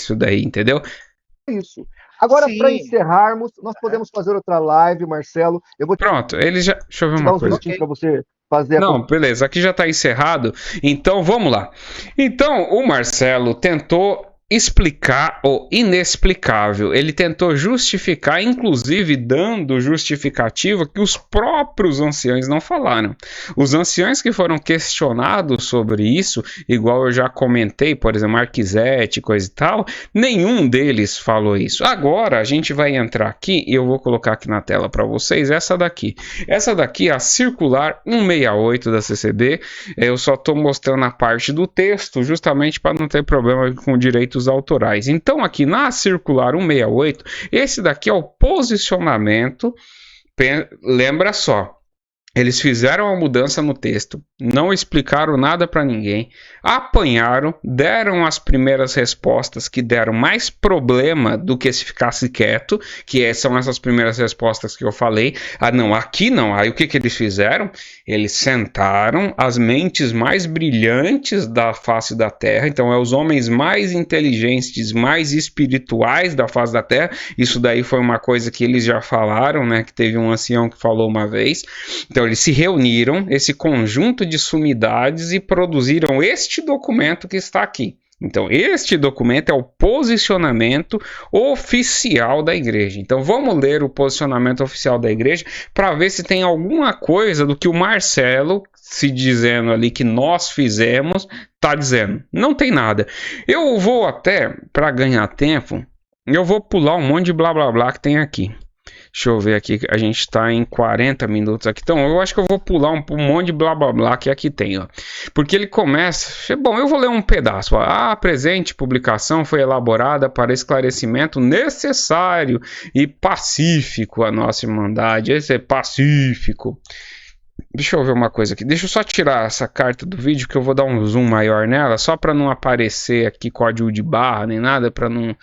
isso daí, entendeu? Isso. Agora, para Sim. encerrarmos, nós podemos fazer outra live, Marcelo. Eu vou Pronto, ele já. Deixa eu ver te uma dar uns coisa. minutinhos para você fazer a. Não, beleza, aqui já está encerrado. Então vamos lá. Então o Marcelo tentou explicar o inexplicável. Ele tentou justificar, inclusive dando justificativa que os próprios anciãos não falaram. Os anciãos que foram questionados sobre isso, igual eu já comentei, por exemplo, Marquisete, coisa e tal, nenhum deles falou isso. Agora a gente vai entrar aqui e eu vou colocar aqui na tela para vocês essa daqui. Essa daqui é a circular 168 da CCB. Eu só estou mostrando a parte do texto justamente para não ter problema com direitos autorais. Então aqui na circular 168, esse daqui é o posicionamento. Lembra só, eles fizeram uma mudança no texto, não explicaram nada para ninguém, apanharam, deram as primeiras respostas que deram mais problema do que se ficasse quieto, que são essas primeiras respostas que eu falei. Ah, não, aqui não. Aí o que eles fizeram? Eles sentaram as mentes mais brilhantes da face da Terra, então os homens mais inteligentes, mais espirituais da face da Terra. Isso daí foi uma coisa que eles já falaram, né? Que teve um ancião que falou uma vez. Então eles se reuniram, esse conjunto de sumidades, e produziram este documento que está aqui. Então este documento é o posicionamento oficial da igreja. Então vamos ler o posicionamento oficial da igreja para ver se tem alguma coisa do que o Marcelo, se dizendo ali que nós fizemos, está dizendo. Não tem nada. Eu vou até, para ganhar tempo, eu vou pular um monte de blá blá blá que tem aqui. Deixa eu ver aqui, a gente está em 40 minutos aqui. Então, eu acho que eu vou pular um monte de blá blá blá que aqui tem, ó. Porque ele começa... Bom, eu vou ler um pedaço. A presente publicação foi elaborada para esclarecimento necessário e pacífico à nossa irmandade. Esse é pacífico. Deixa eu ver uma coisa aqui. Deixa eu só tirar essa carta do vídeo, que eu vou dar um zoom maior nela, só para não aparecer aqui código de barra nem nada, para não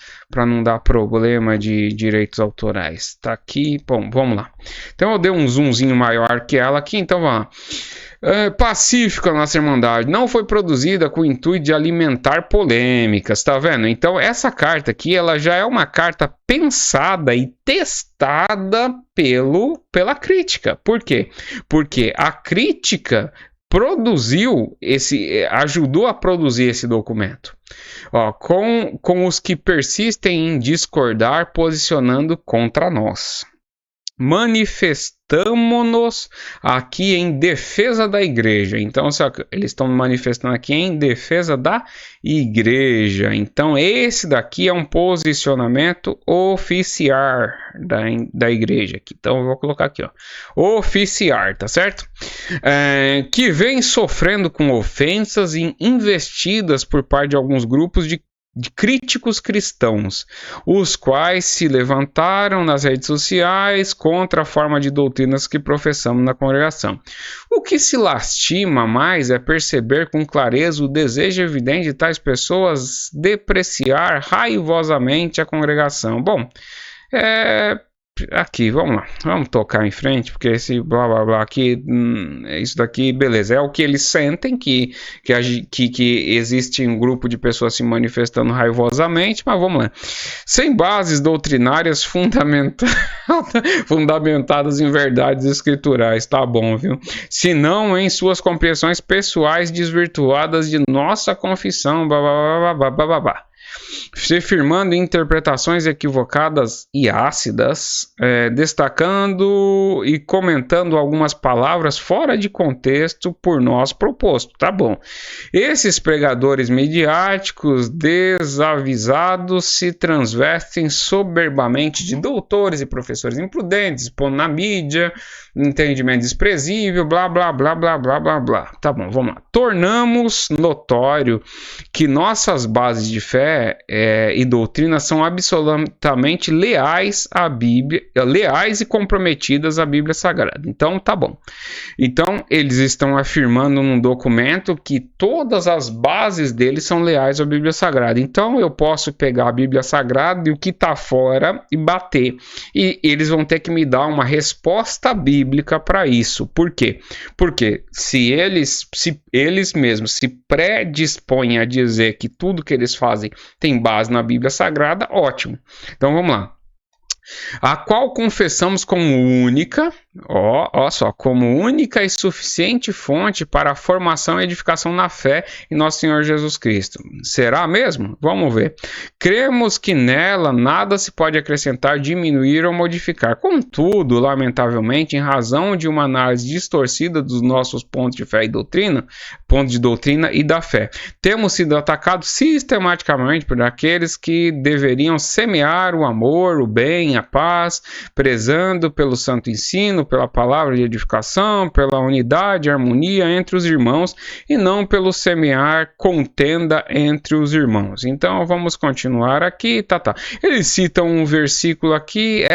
dar problema de direitos autorais. Tá aqui, bom, vamos lá. Então eu dei um zoomzinho maior que ela aqui, então vamos lá. Pacífica, nossa irmandade, não foi produzida com o intuito de alimentar polêmicas, tá vendo? Então essa carta aqui, ela já é uma carta pensada e testada pela crítica. Por quê? Porque a crítica ajudou a produzir esse documento. Ó, com os que persistem em discordar, posicionando contra nós. Manifestamo-nos aqui em defesa da igreja. Então, eles estão manifestando aqui em defesa da igreja. Então, esse daqui é um posicionamento oficial da igreja. Então, eu vou colocar aqui, ó, oficial, tá certo? Que vem sofrendo com ofensas e investidas por parte de alguns grupos de críticos cristãos, os quais se levantaram nas redes sociais contra a forma de doutrinas que professamos na congregação. O que se lastima mais é perceber com clareza o desejo evidente de tais pessoas depreciar raivosamente a congregação. Bom, aqui, vamos lá, vamos tocar em frente, porque esse blá blá blá aqui, isso daqui, beleza, é o que eles sentem, que existe um grupo de pessoas se manifestando raivosamente, mas vamos lá. Sem bases doutrinárias fundamentadas em verdades escriturais, tá bom, viu? Senão em suas compreensões pessoais desvirtuadas de nossa confissão, blá blá blá blá blá blá. Se firmando em interpretações equivocadas e ácidas, destacando e comentando algumas palavras fora de contexto por nós proposto, tá bom. Esses pregadores midiáticos desavisados se transvestem soberbamente de doutores e professores imprudentes, pondo na mídia entendimento desprezível, blá blá blá blá blá blá blá. Tá bom, vamos lá. Tornamos notório que nossas bases de fé e doutrina são absolutamente leais à Bíblia, leais e comprometidas à Bíblia Sagrada. Então, tá bom. Então, eles estão afirmando num documento que todas as bases deles são leais à Bíblia Sagrada. Então, eu posso pegar a Bíblia Sagrada e o que está fora e bater. E eles vão ter que me dar uma resposta bíblica para isso. Por quê? Porque se eles mesmos se predispõem a dizer que tudo que eles fazem tem base na Bíblia Sagrada, ótimo. Então vamos lá. A qual confessamos como única, ó só, como única e suficiente fonte para a formação e edificação na fé em nosso Senhor Jesus Cristo. Será mesmo? Vamos ver. Cremos que nela nada se pode acrescentar, diminuir ou modificar. Contudo, lamentavelmente, em razão de uma análise distorcida dos nossos pontos de fé e doutrina, pontos de doutrina e da fé, temos sido atacados sistematicamente por aqueles que deveriam semear o amor, o bem, a paz, prezando pelo santo ensino, pela palavra de edificação, pela unidade e harmonia entre os irmãos, e não pelo semear contenda entre os irmãos. Então vamos continuar aqui, Eles citam um versículo aqui,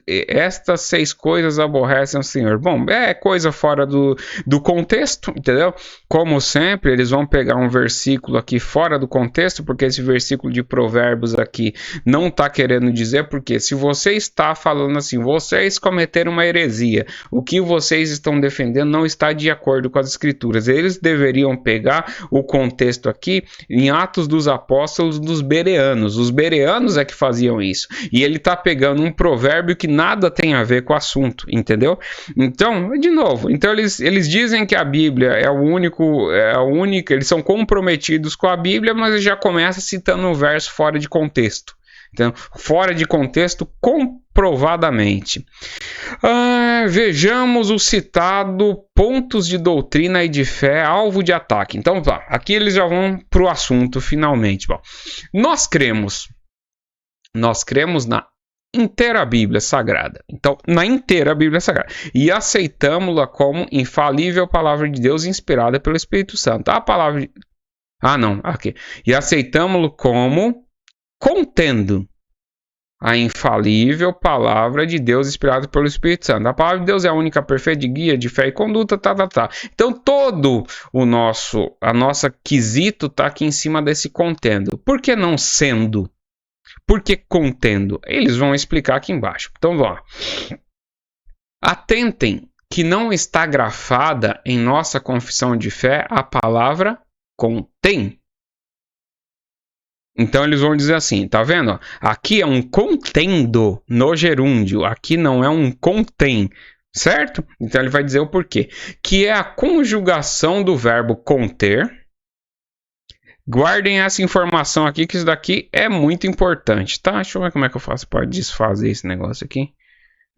estas 6 coisas aborrecem o Senhor. Bom, é coisa fora do contexto, entendeu? Como sempre, eles vão pegar um versículo aqui fora do contexto, porque esse versículo de Provérbios aqui não está querendo dizer, porque se você está falando assim, vocês cometeram uma heresia, o que vocês estão defendendo não está de acordo com as escrituras. Eles deveriam pegar o contexto aqui em Atos dos Apóstolos dos Bereanos. Os bereanos é que faziam isso. E ele está pegando um provérbio que nada tem a ver com o assunto, entendeu? Então, de novo, eles dizem que a Bíblia é a única, eles são comprometidos com a Bíblia, mas já começa citando um verso fora de contexto. Então, fora de contexto, comprovadamente. Vejamos o citado pontos de doutrina e de fé, alvo de ataque. Então, aqui eles já vão para o assunto finalmente. Bom, nós cremos na inteira Bíblia Sagrada. Então, na inteira Bíblia Sagrada. E aceitamos-la como infalível palavra de Deus inspirada pelo Espírito Santo. A palavra... aqui. E aceitamos-lo como contendo a infalível palavra de Deus inspirada pelo Espírito Santo. A palavra de Deus é a única perfeita de guia de fé e conduta, Então, todo a nossa quesito está aqui em cima desse contendo. Por que não sendo? Por que contendo? Eles vão explicar aqui embaixo. Então, vamos lá. Atentem que não está grafada em nossa confissão de fé a palavra contém. Então eles vão dizer assim, tá vendo? Aqui é um contendo no gerúndio, aqui não é um contém, certo? Então ele vai dizer o porquê. Que é a conjugação do verbo conter. Guardem essa informação aqui, que isso daqui é muito importante, tá? Deixa eu ver como é que eu faço para desfazer esse negócio aqui.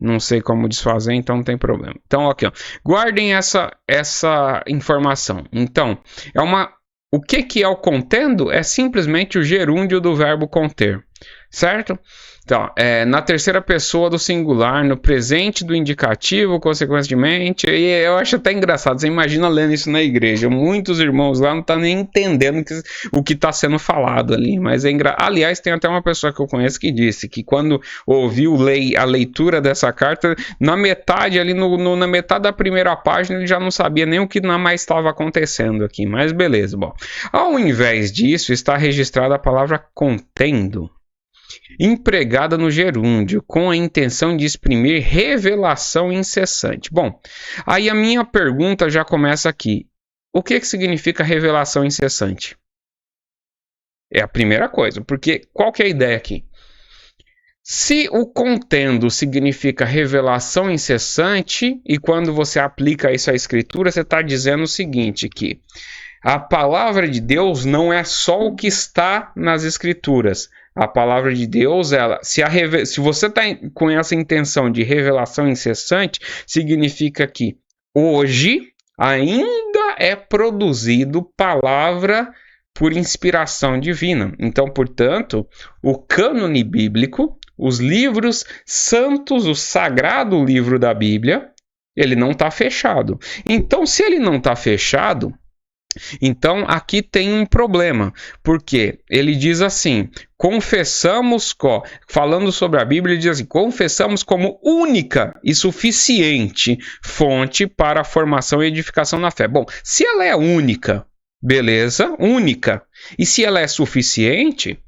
Não sei como desfazer, então não tem problema. Então, aqui, ó. Guardem essa informação. Então, o que é o contendo? É simplesmente o gerúndio do verbo conter, certo? Então, na terceira pessoa do singular, no presente do indicativo, consequentemente, e eu acho até engraçado, você imagina lendo isso na igreja, muitos irmãos lá não estão nem entendendo o que está sendo falado ali, mas aliás, tem até uma pessoa que eu conheço que disse que quando ouviu a leitura dessa carta, na metade ali, na metade da primeira página, ele já não sabia nem o que mais estava acontecendo aqui, mas beleza, bom. Ao invés disso, está registrada a palavra contendo, empregada no gerúndio, com a intenção de exprimir revelação incessante. Bom, aí a minha pergunta já começa aqui. O que significa revelação incessante? É a primeira coisa, porque qual que é a ideia aqui? Se o contendo significa revelação incessante, e quando você aplica isso à escritura, você está dizendo o seguinte, que a palavra de Deus não é só o que está nas escrituras. A palavra de Deus, se você está com essa intenção de revelação incessante, significa que hoje ainda é produzido palavra por inspiração divina. Então, portanto, o cânone bíblico, os livros santos, o sagrado livro da Bíblia, ele não está fechado. Então, se ele não está fechado, então aqui tem um problema, porque ele diz assim, falando sobre a Bíblia, ele diz assim, confessamos como única e suficiente fonte para a formação e edificação na fé. Bom, se ela é única, beleza, única, e se ela é suficiente,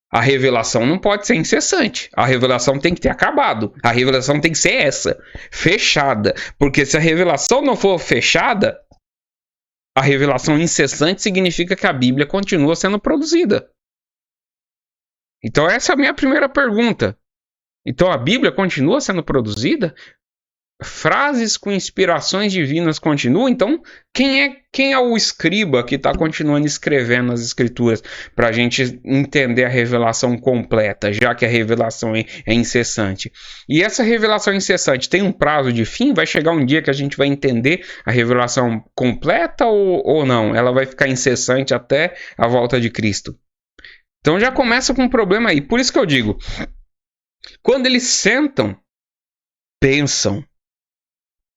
a revelação não pode ser incessante. A revelação tem que ter acabado. A revelação tem que ser essa, fechada. Porque se a revelação não for fechada, a revelação incessante significa que a Bíblia continua sendo produzida. Então essa é a minha primeira pergunta. Então a Bíblia continua sendo produzida? Frases com inspirações divinas continuam? Então quem é o escriba que está continuando escrevendo as escrituras para a gente entender a revelação completa, já que a revelação é incessante? E essa revelação incessante tem um prazo de fim? Vai chegar um dia que a gente vai entender a revelação completa ou não? Ela vai ficar incessante até a volta de Cristo? Então já começa com um problema aí. Por isso que eu digo, quando eles sentam, pensam,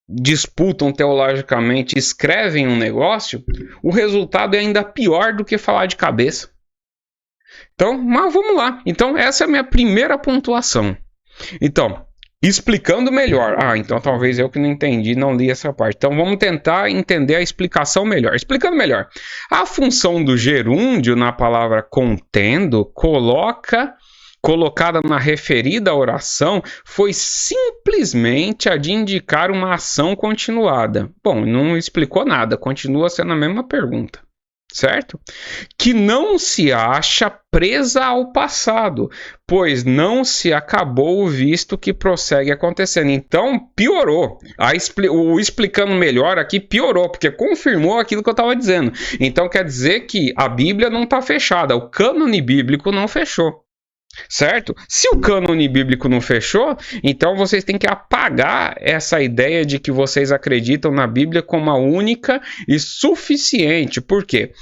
disputam teologicamente, escrevem um negócio, o resultado é ainda pior do que falar de cabeça. Então, mas vamos lá. Então, essa é a minha primeira pontuação. Então, explicando melhor. Então talvez eu que não entendi, não li essa parte. Então, vamos tentar entender a explicação melhor. Explicando melhor. A função do gerúndio na palavra contendo, colocada na referida oração, foi simplesmente a de indicar uma ação continuada. Bom, não explicou nada, continua sendo a mesma pergunta, certo? Que não se acha presa ao passado, pois não se acabou visto que prossegue acontecendo. Então, piorou. O explicando melhor aqui piorou, porque confirmou aquilo que eu estava dizendo. Então, quer dizer que a Bíblia não está fechada, o cânone bíblico não fechou. Certo? Se o cânone bíblico não fechou, então vocês têm que apagar essa ideia de que vocês acreditam na Bíblia como a única e suficiente. Por quê?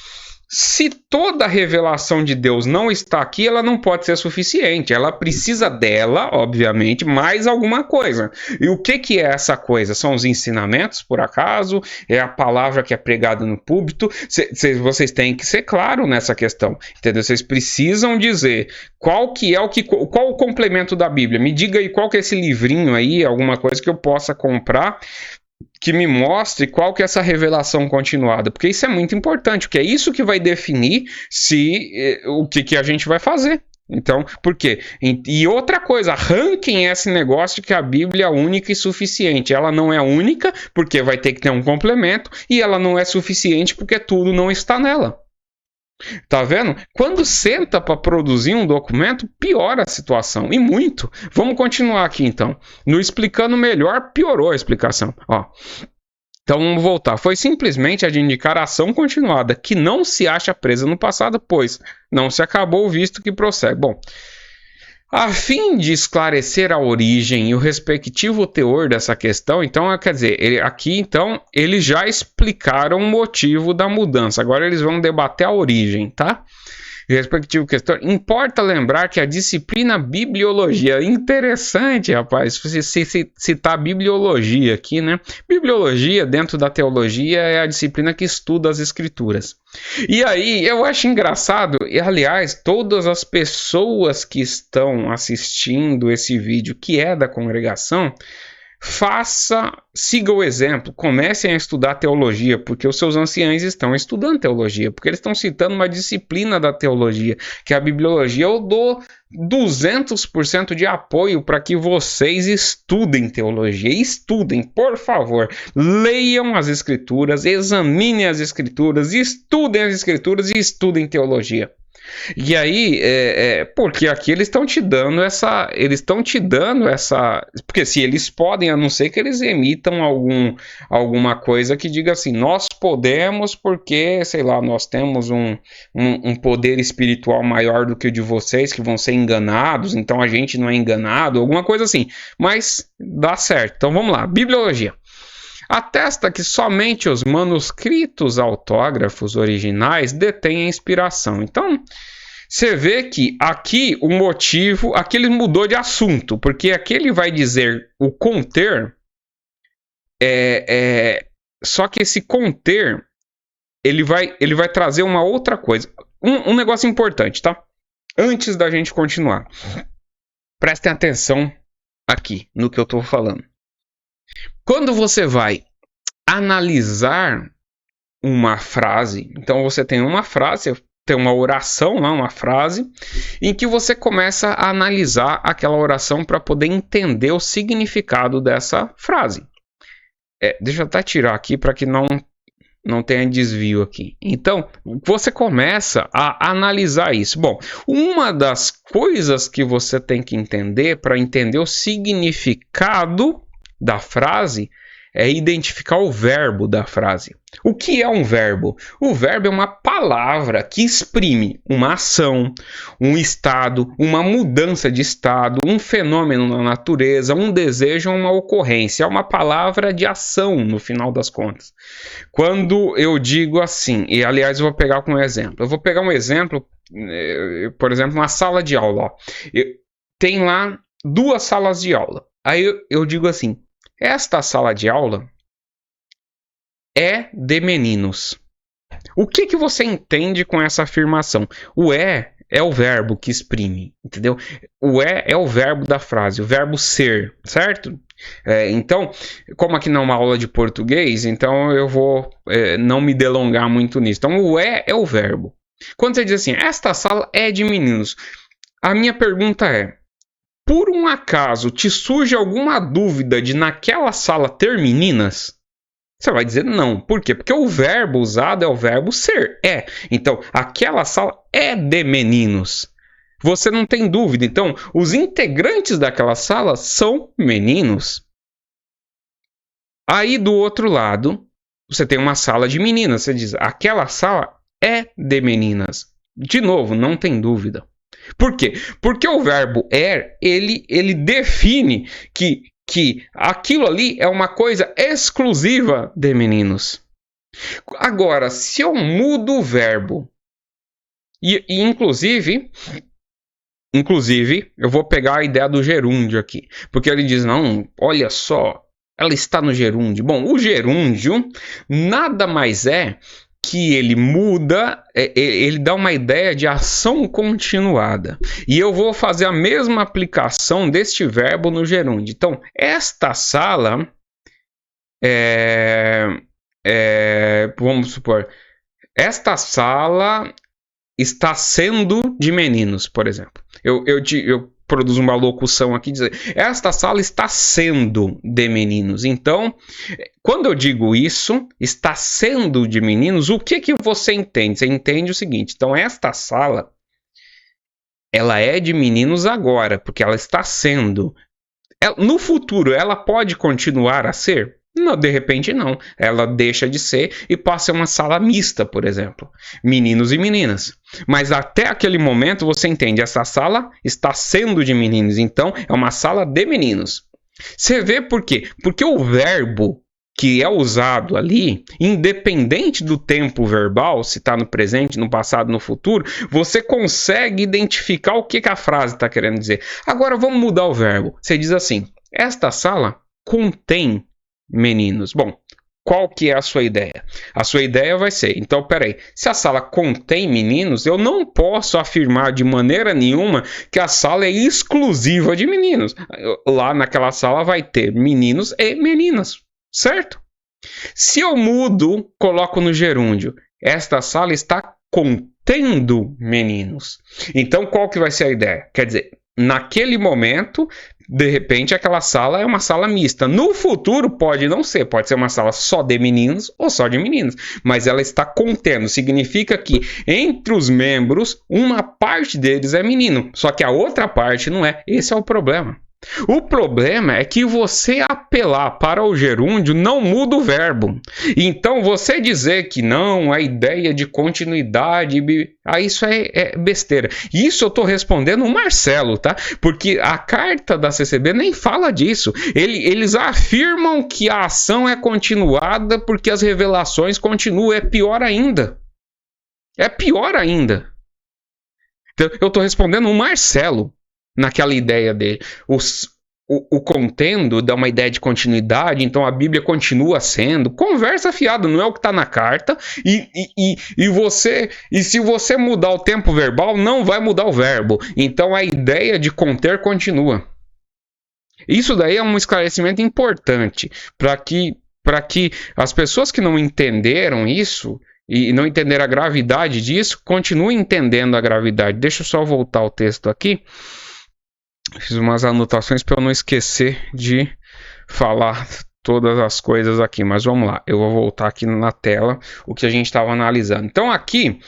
Se toda a revelação de Deus não está aqui, ela não pode ser suficiente. Ela precisa dela, obviamente, mais alguma coisa. E o que é essa coisa? São os ensinamentos, por acaso? É a palavra que é pregada no púlpito? Vocês têm que ser claros nessa questão, entendeu? Vocês precisam dizer qual o complemento da Bíblia. Me diga aí qual que é esse livrinho aí, alguma coisa que eu possa comprar, que me mostre qual que é essa revelação continuada, porque isso é muito importante, porque é isso que vai definir o que a gente vai fazer. Então, por quê? E outra coisa, arranquem esse negócio de que a Bíblia é única e suficiente. Ela não é única, porque vai ter que ter um complemento, e ela não é suficiente porque tudo não está nela. Tá vendo? Quando senta para produzir um documento, piora a situação, e muito. Vamos continuar aqui então. No explicando melhor, piorou a explicação. Então vamos voltar. Foi simplesmente a de indicar a ação continuada, que não se acha presa no passado, pois não se acabou visto que prossegue. Bom, a fim de esclarecer a origem e o respectivo teor dessa questão, então, quer dizer, eles já explicaram o motivo da mudança. Agora eles vão debater a origem, tá? Respectivo questão. Importa lembrar que a disciplina bibliologia, interessante, rapaz, se citar bibliologia aqui, né? Bibliologia, dentro da teologia, é a disciplina que estuda as escrituras. E aí, eu acho engraçado, e aliás, todas as pessoas que estão assistindo esse vídeo, que é da congregação, siga o exemplo, comecem a estudar teologia, porque os seus anciães estão estudando teologia, porque eles estão citando uma disciplina da teologia, que é a bibliologia. Eu dou 200% de apoio para que vocês estudem teologia, estudem, por favor, leiam as escrituras, examinem as escrituras, estudem as escrituras e estudem teologia. E aí, porque aqui eles estão te dando essa, porque se eles podem, a não ser que eles emitam alguma coisa que diga assim, nós podemos porque, sei lá, nós temos um poder espiritual maior do que o de vocês, que vão ser enganados, então a gente não é enganado, alguma coisa assim, mas dá certo. Então vamos lá, bibliologia. Atesta que somente os manuscritos autógrafos originais detêm a inspiração. Então, você vê que aqui o motivo, aqui ele mudou de assunto, porque aqui ele vai dizer o conter, só que esse conter, ele vai trazer uma outra coisa. Um negócio importante, tá? Antes da gente continuar, prestem atenção aqui no que eu estou falando. Quando você vai analisar uma frase, então você tem uma frase, tem uma oração, uma frase, em que você começa a analisar aquela oração para poder entender o significado dessa frase. Deixa eu até tirar aqui para que não não tenha desvio aqui. Então, você começa a analisar isso. Bom, uma das coisas que você tem que entender para entender o significado da frase é identificar o verbo da frase. O que é um verbo? O verbo é uma palavra que exprime uma ação, um estado, uma mudança de estado, um fenômeno na natureza, um desejo ou uma ocorrência. É uma palavra de ação, no final das contas. Quando eu digo assim, e aliás eu vou pegar como exemplo. Eu vou pegar um exemplo, por exemplo, uma sala de aula. Ó. Tem lá 2 salas de aula. Aí eu digo assim, esta sala de aula é de meninos. O que você entende com essa afirmação? O é o verbo que exprime, entendeu? O é o verbo da frase, o verbo ser, certo? Então, como aqui não é uma aula de português, então eu vou não me delongar muito nisso. Então, o é o verbo. Quando você diz assim, esta sala é de meninos, a minha pergunta é, por um acaso te surge alguma dúvida de naquela sala ter meninas? Você vai dizer não. Por quê? Porque o verbo usado é o verbo ser. É. Então, aquela sala é de meninos. Você não tem dúvida. Então, os integrantes daquela sala são meninos. Aí, do outro lado, você tem uma sala de meninas. Você diz, aquela sala é de meninas. De novo, não tem dúvida. Por quê? Porque o verbo ele define que aquilo ali é uma coisa exclusiva de meninos. Agora, se eu mudo o verbo, e inclusive, eu vou pegar a ideia do gerúndio aqui, porque ele diz, não, olha só, ela está no gerúndio. Bom, o gerúndio nada mais é que ele muda, ele dá uma ideia de ação continuada. E eu vou fazer a mesma aplicação deste verbo no gerúndio. Então, esta sala, vamos supor, esta sala está sendo de meninos, por exemplo. Eu produzo uma locução aqui dizendo, esta sala está sendo de meninos. Então, quando eu digo isso, está sendo de meninos, o que você entende? Você entende o seguinte, então esta sala, ela é de meninos agora, porque ela está sendo. No futuro, ela pode continuar a ser? Não, de repente não. Ela deixa de ser e passa a uma sala mista, por exemplo. Meninos e meninas. Mas até aquele momento você entende, essa sala está sendo de meninos. Então é uma sala de meninos. Você vê por quê? Porque o verbo que é usado ali, independente do tempo verbal, se está no presente, no passado, no futuro, você consegue identificar o que a frase está querendo dizer. Agora vamos mudar o verbo. Você diz assim, esta sala contém meninos. Bom, qual que é a sua ideia? A sua ideia vai ser, então, peraí, se a sala contém meninos, eu não posso afirmar de maneira nenhuma que a sala é exclusiva de meninos. Lá naquela sala vai ter meninos e meninas, certo? Se eu mudo, coloco no gerúndio, esta sala está contendo meninos. Então, qual que vai ser a ideia? Quer dizer, naquele momento, de repente, aquela sala é uma sala mista. No futuro, pode não ser. Pode ser uma sala só de meninos ou só de meninas. Mas ela está contendo. Significa que entre os membros, uma parte deles é menino. Só que a outra parte não é. Esse é o problema. O problema é que você apelar para o gerúndio não muda o verbo. Então, você dizer que não, a ideia de continuidade, isso é besteira. Isso eu estou respondendo o Marcelo, tá? Porque a carta da CCB nem fala disso. Eles afirmam que a ação é continuada porque as revelações continuam. É pior ainda. É pior ainda. Então, eu estou respondendo o Marcelo. Naquela ideia dele. O contendo dá uma ideia de continuidade, então a Bíblia continua sendo. Conversa fiada, não é o que está na carta. E se você mudar o tempo verbal, não vai mudar o verbo. Então a ideia de conter continua. Isso daí é um esclarecimento importante para que as pessoas que não entenderam isso e não entenderam a gravidade disso, continuem entendendo a gravidade. Deixa eu só voltar o texto aqui. Fiz umas anotações para eu não esquecer de falar todas as coisas aqui, mas vamos lá, eu vou voltar aqui na tela o que a gente estava analisando. Então aqui,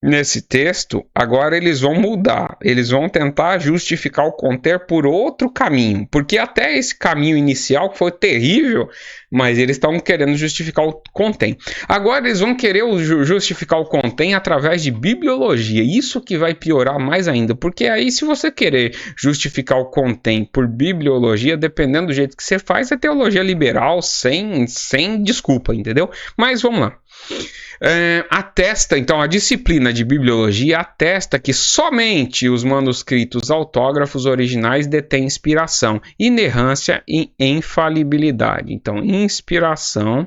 nesse texto, agora eles vão mudar, eles vão tentar justificar o conter por outro caminho, porque até esse caminho inicial foi terrível, mas eles estão querendo justificar o contém. Agora eles vão querer justificar o contém através de bibliologia, isso que vai piorar mais ainda, porque aí se você querer justificar o contém por bibliologia, dependendo do jeito que você faz, é teologia liberal sem desculpa, entendeu? Mas vamos lá. Atesta, então, a disciplina de bibliologia atesta que somente os manuscritos autógrafos originais detêm inspiração, inerrância e infalibilidade. Então, inspiração,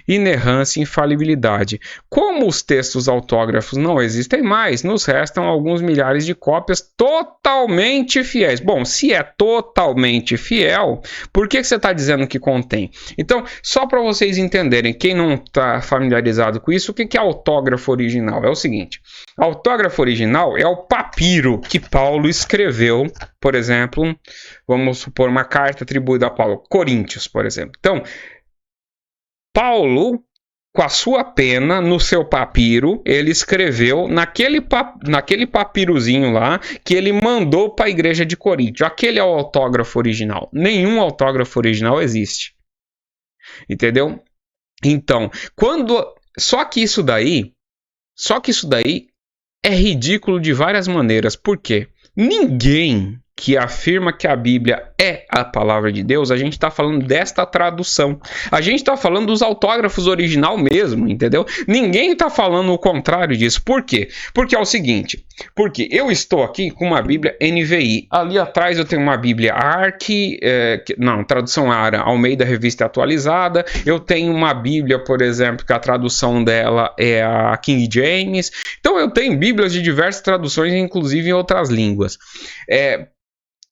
inerrância e infalibilidade. Como os textos autógrafos não existem mais, nos restam alguns milhares de cópias totalmente fiéis. Bom, se é totalmente fiel, por que você está dizendo que contém? Então, só para vocês entenderem, quem não está familiarizado com isso, o que é autógrafo original? É o seguinte, autógrafo original é o papiro que Paulo escreveu, por exemplo, vamos supor uma carta atribuída a Paulo, Coríntios, por exemplo. Então, Paulo, com a sua pena, no seu papiro, ele escreveu naquele papirozinho lá, que ele mandou para a igreja de Corinto. Aquele é o autógrafo original. Nenhum autógrafo original existe. Entendeu? Então, Só que isso daí é ridículo de várias maneiras. Por quê? Ninguém que afirma que a Bíblia é a palavra de Deus, a gente está falando desta tradução. A gente está falando dos autógrafos original mesmo, entendeu? Ninguém está falando o contrário disso. Por quê? Porque é o seguinte, porque eu estou aqui com uma Bíblia NVI. Ali atrás eu tenho uma Bíblia tradução ARA, Almeida Revista Atualizada. Eu tenho uma Bíblia, por exemplo, que a tradução dela é a King James. Então eu tenho Bíblias de diversas traduções, inclusive em outras línguas.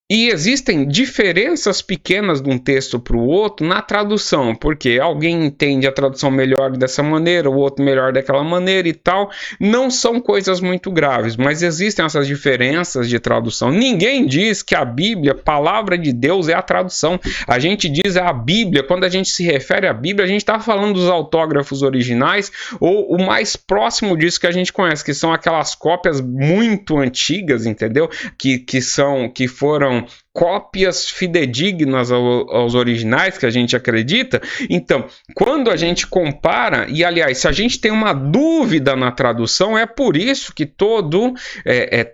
E existem diferenças pequenas de um texto para o outro na tradução, porque alguém entende a tradução melhor dessa maneira, o outro melhor daquela maneira e tal. Não são coisas muito graves, mas existem essas diferenças de tradução. Ninguém diz que a Bíblia, palavra de Deus, é a tradução. A gente diz a Bíblia, quando a gente se refere à Bíblia, a gente está falando dos autógrafos originais ou o mais próximo disso que a gente conhece, que são aquelas cópias muito antigas, entendeu? Que foram cópias fidedignas aos originais que a gente acredita. Então, quando a gente compara, e aliás, se a gente tem uma dúvida na tradução, é por isso que todo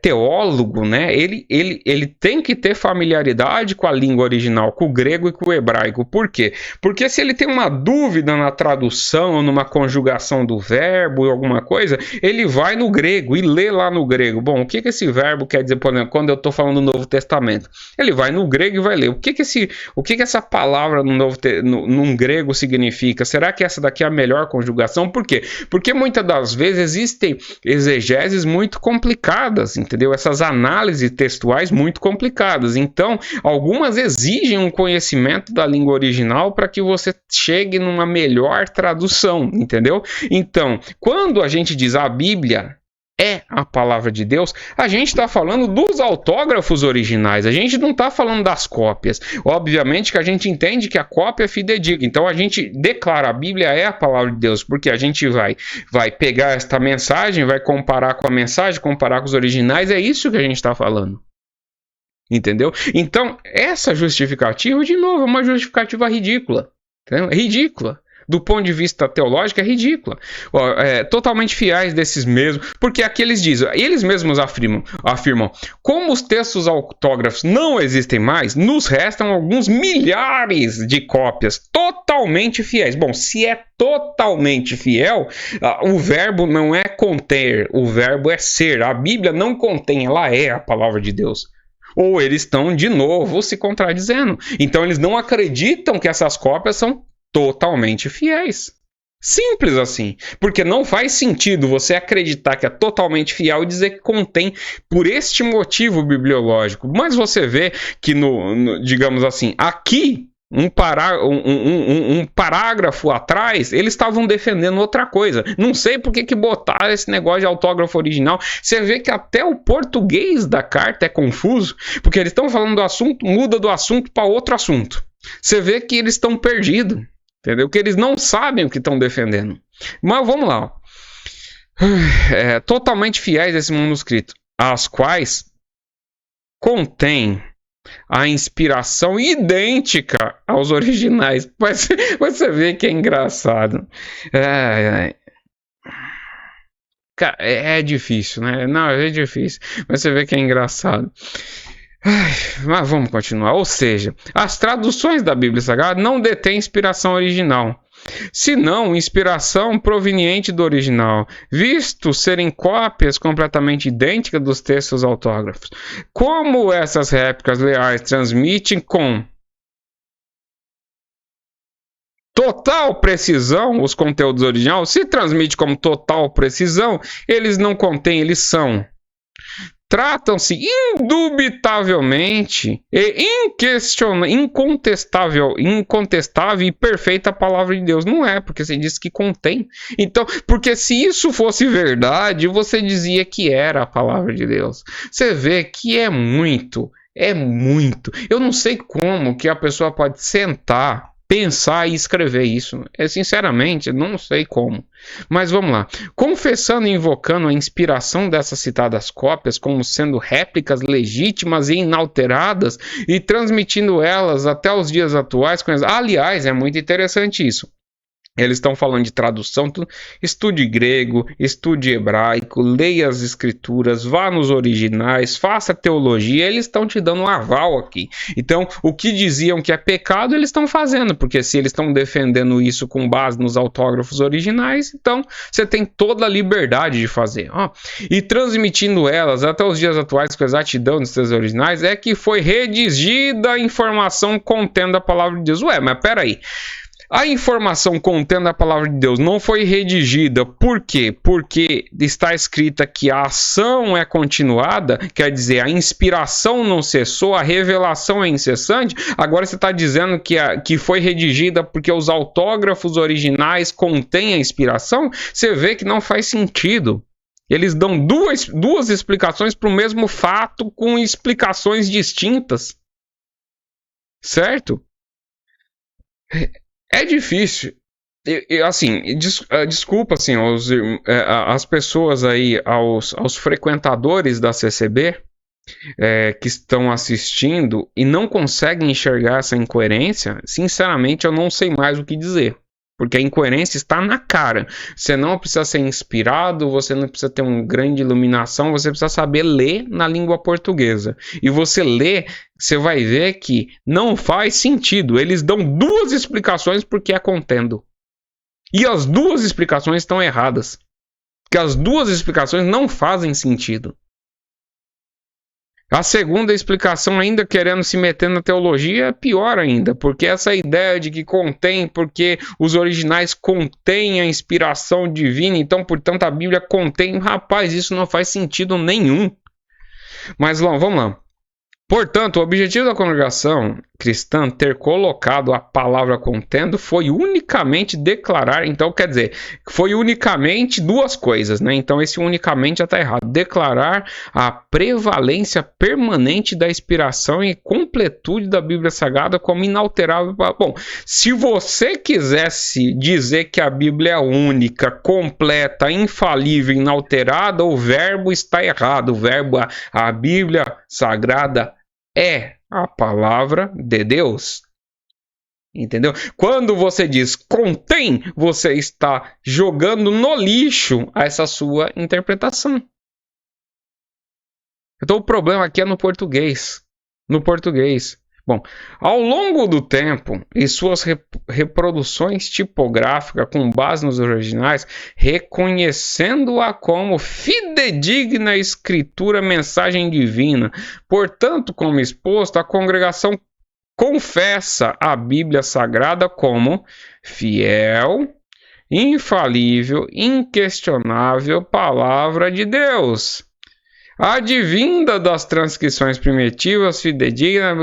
teólogo, né, ele tem que ter familiaridade com a língua original, com o grego e com o hebraico. Por quê? Porque se ele tem uma dúvida na tradução, ou numa conjugação do verbo, ou alguma coisa, ele vai no grego e lê lá no grego. Bom, o que esse verbo quer dizer, por exemplo, quando eu estou falando do Novo Testamento? Ele vai no grego e vai ler. O que essa palavra num grego significa? Será que essa daqui é a melhor conjugação? Por quê? Porque muitas das vezes existem exegeses muito complicadas, entendeu? Essas análises textuais muito complicadas. Então, algumas exigem um conhecimento da língua original para que você chegue numa melhor tradução, entendeu? Então, quando a gente diz a Bíblia é a palavra de Deus, a gente está falando dos autógrafos originais, a gente não está falando das cópias. Obviamente que a gente entende que a cópia é fidedigna, então a gente declara a Bíblia é a palavra de Deus, porque a gente vai pegar esta mensagem, vai comparar com a mensagem, comparar com os originais, é isso que a gente está falando. Entendeu? Então, essa justificativa, de novo, é uma justificativa ridícula. Entendeu? É ridícula. Do ponto de vista teológico, é ridícula. Totalmente fiéis desses mesmos, porque aqui eles dizem, eles mesmos afirmam, como os textos autógrafos não existem mais, nos restam alguns milhares de cópias totalmente fiéis. Bom, se é totalmente fiel, o verbo não é conter, o verbo é ser. A Bíblia não contém, ela é a palavra de Deus. Ou eles estão, de novo, se contradizendo. Então, eles não acreditam que essas cópias são totalmente fiéis. Simples assim. Porque não faz sentido você acreditar que é totalmente fiel e dizer que contém por este motivo bibliológico. Mas você vê que, digamos assim, aqui, um parágrafo atrás, eles estavam defendendo outra coisa. Não sei por que botaram esse negócio de autógrafo original. Você vê que até o português da carta é confuso, porque eles estão falando do assunto, muda do assunto para outro assunto. Você vê que eles estão perdidos, entendeu? Que eles não sabem o que estão defendendo. Mas vamos lá. Ó. Totalmente fiéis a esse manuscrito, as quais contém a inspiração idêntica aos originais. Você vê que é engraçado. Cara, é difícil, né? Não, é difícil. Mas você vê que é engraçado. Mas vamos continuar. Ou seja, as traduções da Bíblia Sagrada não detêm inspiração original, senão inspiração proveniente do original, visto serem cópias completamente idênticas dos textos autógrafos. Como essas réplicas leais transmitem com total precisão os conteúdos originais, se transmite com total precisão, eles não contêm, eles são. Tratam-se indubitavelmente e incontestável e perfeita palavra de Deus. Não é, porque você disse que contém. Então, porque se isso fosse verdade, você dizia que era a palavra de Deus. Você vê que é muito. Eu não sei como que a pessoa pode sentar, pensar e escrever isso. Sinceramente, não sei como. Mas vamos lá. Confessando e invocando a inspiração dessas citadas cópias como sendo réplicas legítimas e inalteradas e transmitindo elas até os dias atuais. Aliás, é muito interessante isso. Eles estão falando de tradução, estude grego, estude hebraico, leia as escrituras, vá nos originais, faça teologia, eles estão te dando um aval aqui. Então, o que diziam que é pecado, eles estão fazendo, porque se eles estão defendendo isso com base nos autógrafos originais, então você tem toda a liberdade de fazer. E transmitindo elas até os dias atuais com exatidão dos seus originais, é que foi redigida a informação contendo a palavra de Deus. Ué, mas peraí. A informação contendo a palavra de Deus não foi redigida, por quê? Porque está escrita que a ação é continuada, quer dizer, a inspiração não cessou, a revelação é incessante. Agora você está dizendo que foi redigida porque os autógrafos originais contêm a inspiração? Você vê que não faz sentido. Eles dão duas explicações para o mesmo fato com explicações distintas. Certo? É difícil. Desculpa assim, as pessoas aí, aos frequentadores da CCB que estão assistindo e não conseguem enxergar essa incoerência. Sinceramente, eu não sei mais o que dizer. Porque a incoerência está na cara. Você não precisa ser inspirado, você não precisa ter uma grande iluminação, você precisa saber ler na língua portuguesa. E você lê, você vai ver que não faz sentido. Eles dão duas explicações porque é contendo. E as duas explicações estão erradas. Porque as duas explicações não fazem sentido. A segunda explicação, ainda querendo se meter na teologia, é pior ainda, porque essa ideia de que contém, porque os originais contêm a inspiração divina, então, portanto, a Bíblia contém. Rapaz, isso não faz sentido nenhum. Mas vamos lá. Portanto, o objetivo da congregação cristã ter colocado a palavra contendo foi unicamente declarar, então quer dizer, foi unicamente duas coisas, né? Então esse unicamente já está errado. Declarar a prevalência permanente da inspiração e completude da Bíblia Sagrada como inalterável. Bom, se você quisesse dizer que a Bíblia é única, completa, infalível, inalterada, o verbo está errado. O verbo, a Bíblia Sagrada é a palavra de Deus. Entendeu? Quando você diz contém, você está jogando no lixo essa sua interpretação. Então o problema aqui é no português. No português. Bom, ao longo do tempo e suas reproduções tipográficas com base nos originais, reconhecendo-a como fidedigna escritura, mensagem divina. Portanto, como exposto, a congregação confessa a Bíblia Sagrada como fiel, infalível, inquestionável palavra de Deus. advinda das transcrições primitivas, fidedignas,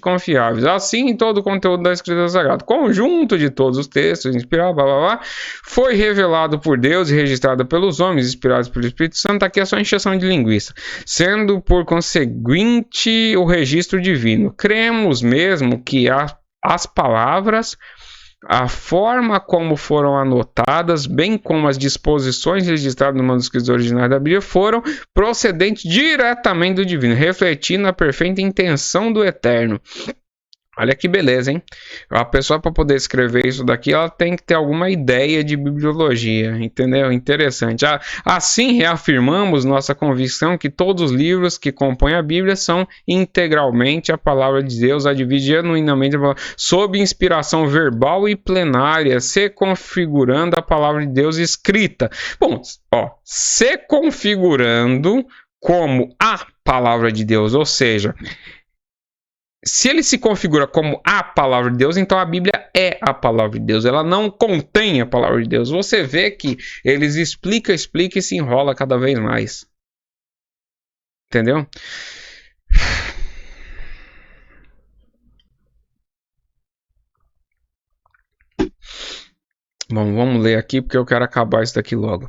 confiáveis. Assim, todo o conteúdo da Escritura Sagrada, conjunto de todos os textos, inspirados, blá, blá, blá, foi revelado por Deus e registrado pelos homens, inspirados pelo Espírito Santo. Aqui é só encheção de linguiça, sendo por conseguinte o registro divino. Cremos mesmo que as palavras, a forma como foram anotadas, bem como as disposições registradas nos manuscritos originais da Bíblia, foram procedentes diretamente do divino, refletindo a perfeita intenção do Eterno. Olha que beleza, hein? A pessoa, para poder escrever isso daqui, ela tem que ter alguma ideia de bibliologia, entendeu? Interessante. Assim, reafirmamos nossa convicção que todos os livros que compõem a Bíblia são integralmente a palavra de Deus, advide genuinamente sob inspiração verbal e plenária, se configurando a palavra de Deus escrita. Bom, se configurando como a palavra de Deus, ou seja, se ele se configura como a palavra de Deus, então a Bíblia é a palavra de Deus. Ela não contém a palavra de Deus. Você vê que eles explicam e se enrola cada vez mais. Entendeu? Bom, vamos ler aqui porque eu quero acabar isso daqui logo.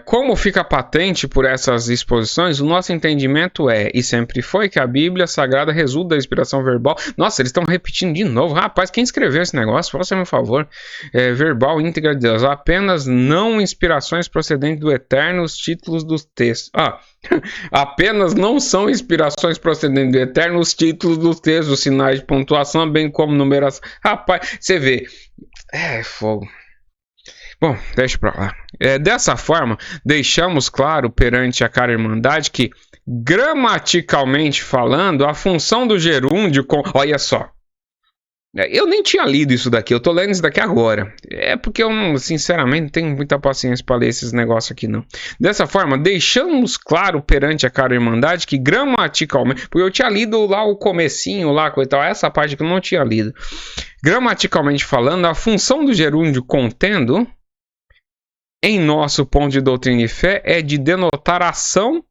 Como fica patente por essas exposições, o nosso entendimento e sempre foi, que a Bíblia Sagrada resulta da inspiração verbal. Nossa, eles estão repetindo de novo. Rapaz, quem escreveu esse negócio? Faça-me um favor. Verbal íntegra de Deus. Apenas não inspirações procedentes do Eterno, os títulos dos textos. Apenas não são inspirações procedentes do Eterno, os títulos dos textos, os sinais de pontuação, bem como numeração. Rapaz, você vê. Fogo. Bom, deixa pra lá. Dessa forma, deixamos claro perante a cara irmandade que, gramaticalmente falando, a função do gerúndio... Olha só. Eu nem tinha lido isso daqui, eu tô lendo isso daqui agora. Porque eu, sinceramente, não tenho muita paciência para ler esses negócios aqui, não. Dessa forma, deixamos claro perante a cara irmandade que, gramaticalmente... Porque eu tinha lido lá o comecinho, lá, coitado, essa parte que eu não tinha lido. Gramaticalmente falando, a função do gerúndio contendo, em nosso ponto de doutrina e fé, é de denotar ação...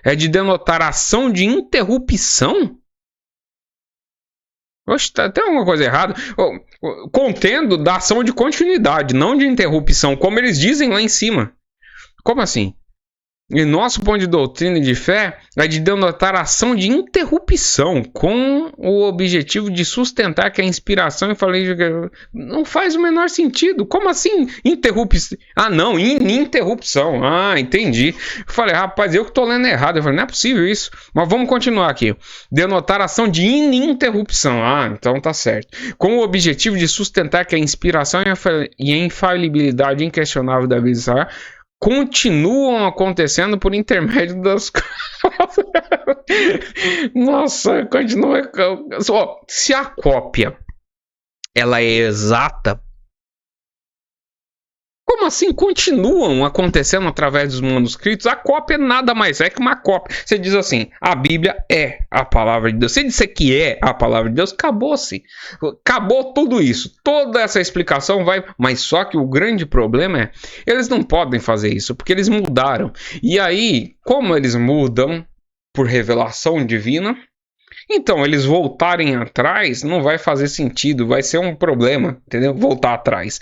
é de denotar ação de interrupção? Tem alguma coisa errada. Contendo da ação de continuidade, não de interrupção, como eles dizem lá em cima. Como assim? Em nosso ponto de doutrina e de fé, é de denotar ação de interrupção, com o objetivo de sustentar que a inspiração, não faz o menor sentido. Como assim interrupção? Não, ininterrupção. Entendi. Eu falei, rapaz, eu que tô lendo errado. Eu falei, não é possível isso. Mas vamos continuar aqui. Denotar ação de ininterrupção. Então tá certo. Com o objetivo de sustentar que a inspiração e a infalibilidade inquestionável da Bíblia Sagrada continuam acontecendo por intermédio das... Nossa, continua... Se a cópia ela é exata, como assim continuam acontecendo através dos manuscritos? A cópia nada mais é que uma cópia. Você diz assim, a Bíblia é a palavra de Deus. Se disser que é a palavra de Deus, acabou-se. Acabou tudo isso. Toda essa explicação vai... Mas só que o grande problema é, eles não podem fazer isso, porque eles mudaram. E aí, como eles mudam por revelação divina, então eles voltarem atrás não vai fazer sentido, vai ser um problema, entendeu? Voltar atrás.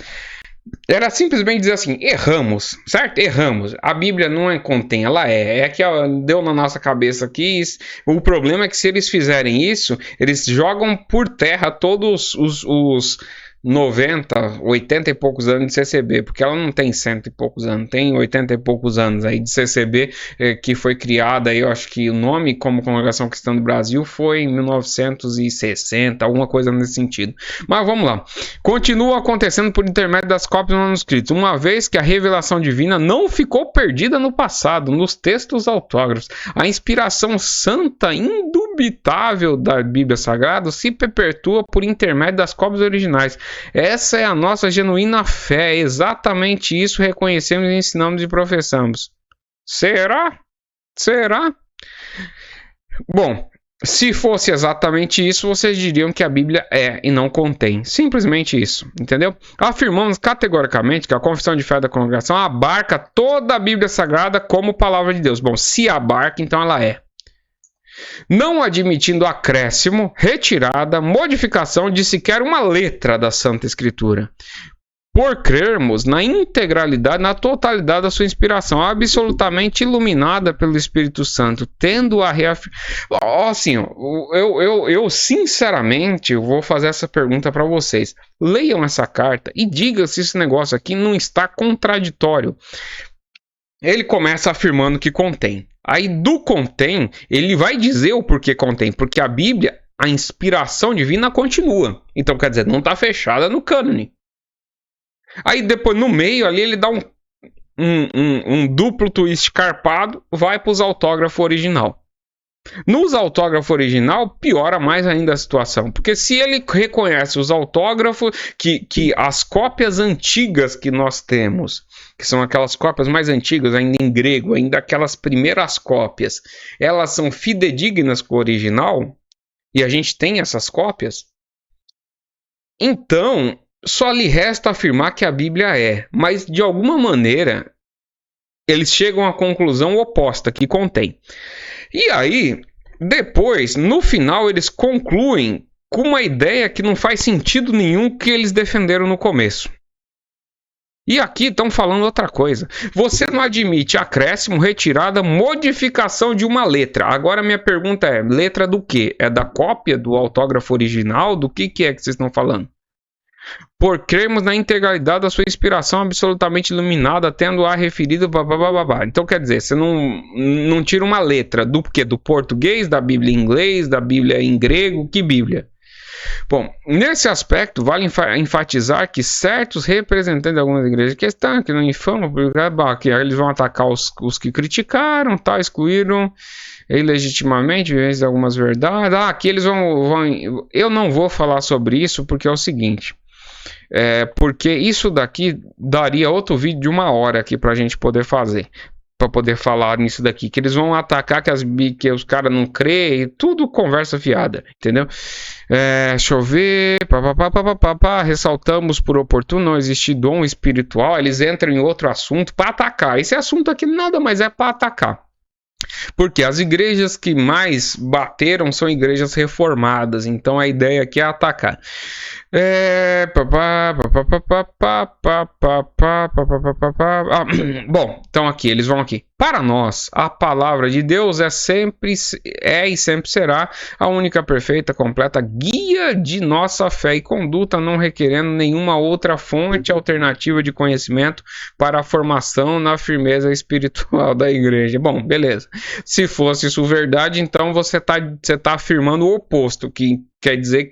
Era simplesmente dizer assim, erramos, certo? Erramos. A Bíblia não contém, ela é que deu na nossa cabeça aqui. O problema é que se eles fizerem isso, eles jogam por terra todos os 90, 80 e poucos anos de CCB, porque ela não tem 100 e poucos anos, tem 80 e poucos anos aí de CCB, que foi criada aí, eu acho que o nome como Congregação Cristã do Brasil foi em 1960, alguma coisa nesse sentido. Mas vamos lá. Continua acontecendo por intermédio das cópias manuscritas, uma vez que a revelação divina não ficou perdida no passado, nos textos autógrafos. A inspiração santa indubitável da Bíblia Sagrada se perpetua por intermédio das cópias originais. Essa é a nossa genuína fé, exatamente isso reconhecemos, ensinamos e professamos. Será? Bom, Se fosse exatamente isso, vocês diriam que a Bíblia é e não contém. Simplesmente isso, entendeu? Afirmamos categoricamente que a confissão de fé da congregação abarca toda a Bíblia Sagrada como palavra de Deus. Bom, se abarca, então ela é. Não admitindo acréscimo, retirada, modificação de sequer uma letra da Santa Escritura. Por crermos na integralidade, na totalidade da sua inspiração, absolutamente iluminada pelo Espírito Santo, tendo a reafirmar. Assim, eu sinceramente vou fazer essa pergunta para vocês. Leiam essa carta e digam se esse negócio aqui não está contraditório. Ele começa afirmando que contém. Aí do contém, ele vai dizer o porquê contém, porque a Bíblia, a inspiração divina continua. Então, quer dizer, não está fechada no cânone. Aí depois, no meio ali, ele dá um duplo twist carpado, vai para os autógrafos original. Nos autógrafos original, piora mais ainda a situação. Porque se ele reconhece os autógrafos, que as cópias antigas que nós temos, que são aquelas cópias mais antigas, ainda em grego, ainda aquelas primeiras cópias, elas são fidedignas com o original, e a gente tem essas cópias, então só lhe resta afirmar que a Bíblia é, mas de alguma maneira eles chegam à conclusão oposta, que contém. E aí, depois, no final, eles concluem com uma ideia que não faz sentido nenhum que eles defenderam no começo. E aqui estão falando outra coisa. Você não admite acréscimo, retirada, modificação de uma letra. Agora minha pergunta é, letra do quê? É da cópia do autógrafo original? Do que é que vocês estão falando? Por crermos na integralidade da sua inspiração absolutamente iluminada, tendo-a referido... Então, quer dizer, você não tira uma letra do quê? Do português, da Bíblia em inglês, da Bíblia em grego? Que Bíblia? Bom, nesse aspecto, vale enfatizar que certos representantes de algumas igrejas que estão aqui no infamo, que eles vão atacar os que criticaram, tá, excluíram ilegitimamente de algumas verdades. Aqui eles vão... Eu não vou falar sobre isso porque é o seguinte... porque isso daqui daria outro vídeo de 1 hora aqui pra gente poder fazer, para poder falar nisso daqui, que eles vão atacar que os caras não creem, tudo conversa fiada, entendeu? Deixa eu ver, ressaltamos por oportuno não existir dom espiritual, eles entram em outro assunto para atacar, esse assunto aqui nada mais é para atacar. Porque as igrejas que mais bateram são igrejas reformadas, então a ideia aqui é atacar. Bom, então aqui, eles vão aqui. Para nós, a palavra de Deus é e sempre será a única perfeita, completa guia de nossa fé e conduta, não requerendo nenhuma outra fonte alternativa de conhecimento para a formação na firmeza espiritual da igreja. Bom, beleza. Se fosse isso verdade, então você tá afirmando o oposto, que quer dizer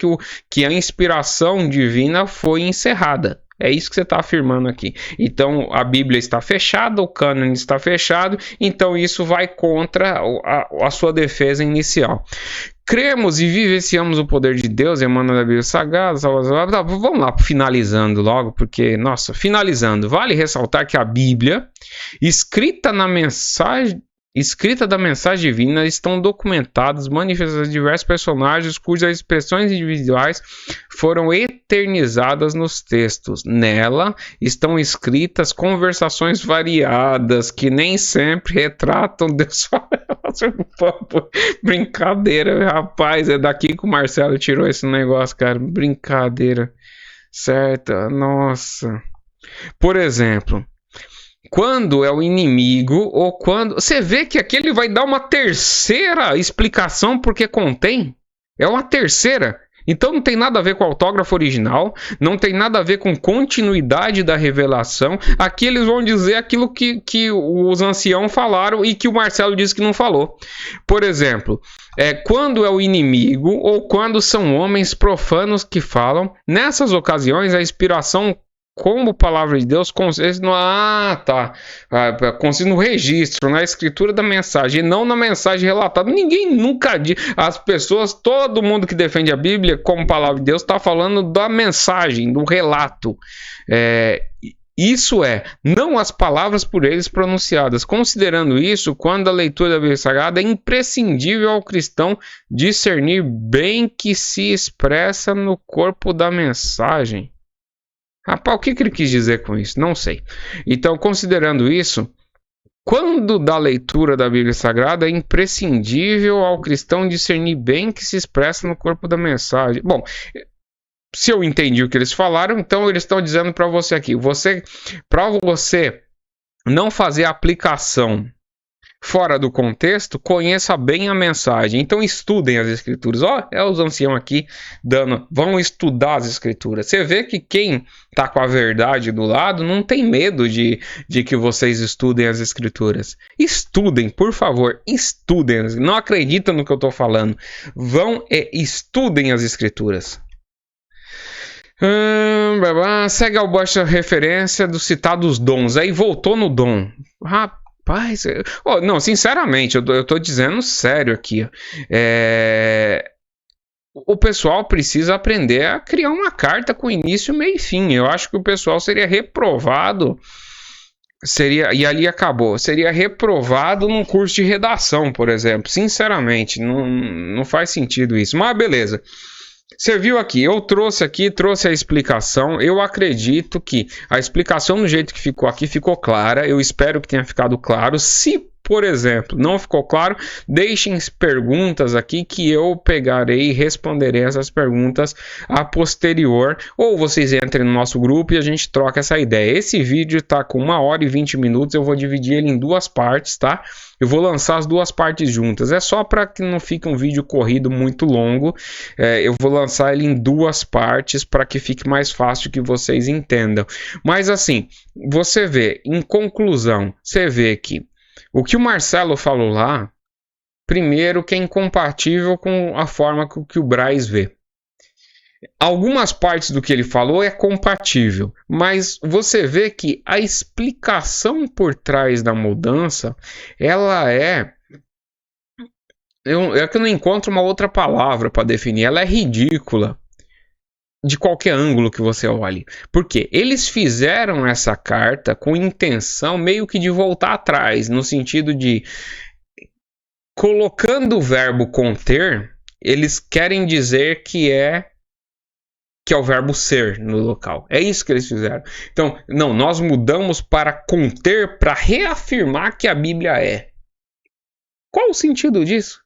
que a inspiração divina foi encerrada. É isso que você está afirmando aqui. Então, a Bíblia está fechada, o cânone está fechado, então isso vai contra a sua defesa inicial. Cremos e vivenciamos o poder de Deus, emana da Bíblia Sagrada. Vamos lá, finalizando logo, porque, nossa, finalizando, vale ressaltar que a Bíblia, escrita da mensagem divina, estão documentadas manifestações de diversos personagens cujas expressões individuais foram eternizadas nos textos. Nela estão escritas conversações variadas que nem sempre retratam Deus. Brincadeira, rapaz, é daqui que o Marcelo tirou esse negócio, cara. Brincadeira, certo? Nossa. Por exemplo, quando é o inimigo, ou quando... Você vê que aqui ele vai dar uma terceira explicação porque contém. É uma terceira. Então não tem nada a ver com o autógrafo original, não tem nada a ver com continuidade da revelação. Aqui eles vão dizer aquilo que os anciãos falaram e que o Marcelo disse que não falou. Por exemplo, quando é o inimigo ou quando são homens profanos que falam, nessas ocasiões a inspiração como palavra de Deus consiste no registro, na escritura da mensagem, e não na mensagem relatada. Ninguém nunca diz. As pessoas, todo mundo que defende a Bíblia como palavra de Deus está falando da mensagem, do relato. Isso é, não as palavras por eles pronunciadas. Considerando isso, quando a leitura da Bíblia Sagrada é imprescindível ao cristão discernir bem que se expressa no corpo da mensagem. Rapaz, o que ele quis dizer com isso? Não sei. Então, considerando isso, quando da leitura da Bíblia Sagrada é imprescindível ao cristão discernir bem que se expressa no corpo da mensagem. Bom, se eu entendi o que eles falaram, então eles estão dizendo para você aqui, para você não fazer aplicação fora do contexto, conheça bem a mensagem. Então estudem as escrituras. Ó, os anciãos aqui vão estudar as escrituras. Você vê que quem está com a verdade do lado não tem medo de que vocês estudem as escrituras. Estudem, por favor, estudem. Não acreditam no que eu estou falando. Vão e estudem as escrituras. Segue ao baixo a referência dos citados dons. Aí voltou no dom. Rapaz, não, sinceramente, eu tô dizendo sério aqui. O pessoal precisa aprender a criar uma carta com início, meio e fim. Eu acho que o pessoal seria reprovado. E ali acabou. Seria reprovado num curso de redação, por exemplo. Sinceramente, não faz sentido isso. Mas beleza. Você viu aqui, eu trouxe a explicação. Eu acredito que a explicação do jeito que ficou aqui ficou clara. Eu espero que tenha ficado claro. Se, por exemplo, não ficou claro, deixem perguntas aqui que eu pegarei e responderei essas perguntas a posterior. Ou vocês entrem no nosso grupo e a gente troca essa ideia. Esse vídeo está com 1 hora e 20 minutos. Eu vou dividir ele em 2 partes, tá? Eu vou lançar as 2 partes juntas. É só para que não fique um vídeo corrido muito longo. Eu vou lançar ele em 2 partes para que fique mais fácil que vocês entendam. Mas assim, você vê, em conclusão, você vê que o que o Marcelo falou lá, primeiro que é incompatível com a forma que o Braz vê. Algumas partes do que ele falou é compatível, mas você vê que a explicação por trás da mudança, ela é que eu não encontro uma outra palavra para definir, ela é ridícula de qualquer ângulo que você olhe. Porque eles fizeram essa carta com intenção meio que de voltar atrás, no sentido de, colocando o verbo conter, eles querem dizer que é o verbo ser no local. É isso que eles fizeram. Então, não, nós mudamos para conter, para reafirmar que a Bíblia é. Qual o sentido disso?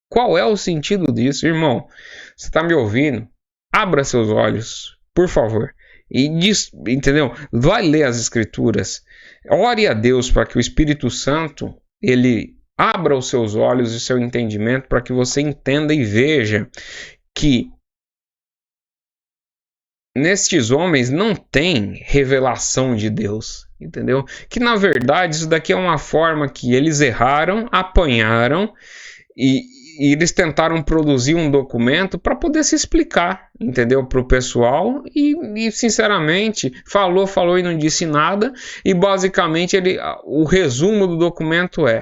Qual é o sentido disso, irmão? Você está me ouvindo? Abra seus olhos, por favor. Entendeu? Vai ler as escrituras. Ore a Deus para que o Espírito Santo, ele abra os seus olhos e seu entendimento para que você entenda e veja que nestes homens não tem revelação de Deus, entendeu? Que na verdade isso daqui é uma forma que eles erraram, apanharam e eles tentaram produzir um documento para poder se explicar, entendeu? Para o pessoal e sinceramente falou e não disse nada e basicamente o resumo do documento é: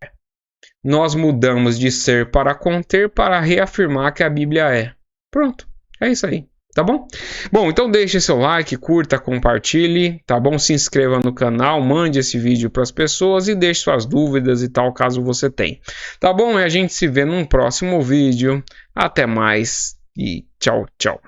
nós mudamos de ser para conter para reafirmar que a Bíblia é. Pronto, é isso aí. Tá bom? Bom, então deixe seu like, curta, compartilhe, tá bom? Se inscreva no canal, mande esse vídeo para as pessoas e deixe suas dúvidas e tal, caso você tenha. Tá bom? E a gente se vê num próximo vídeo. Até mais e tchau, tchau.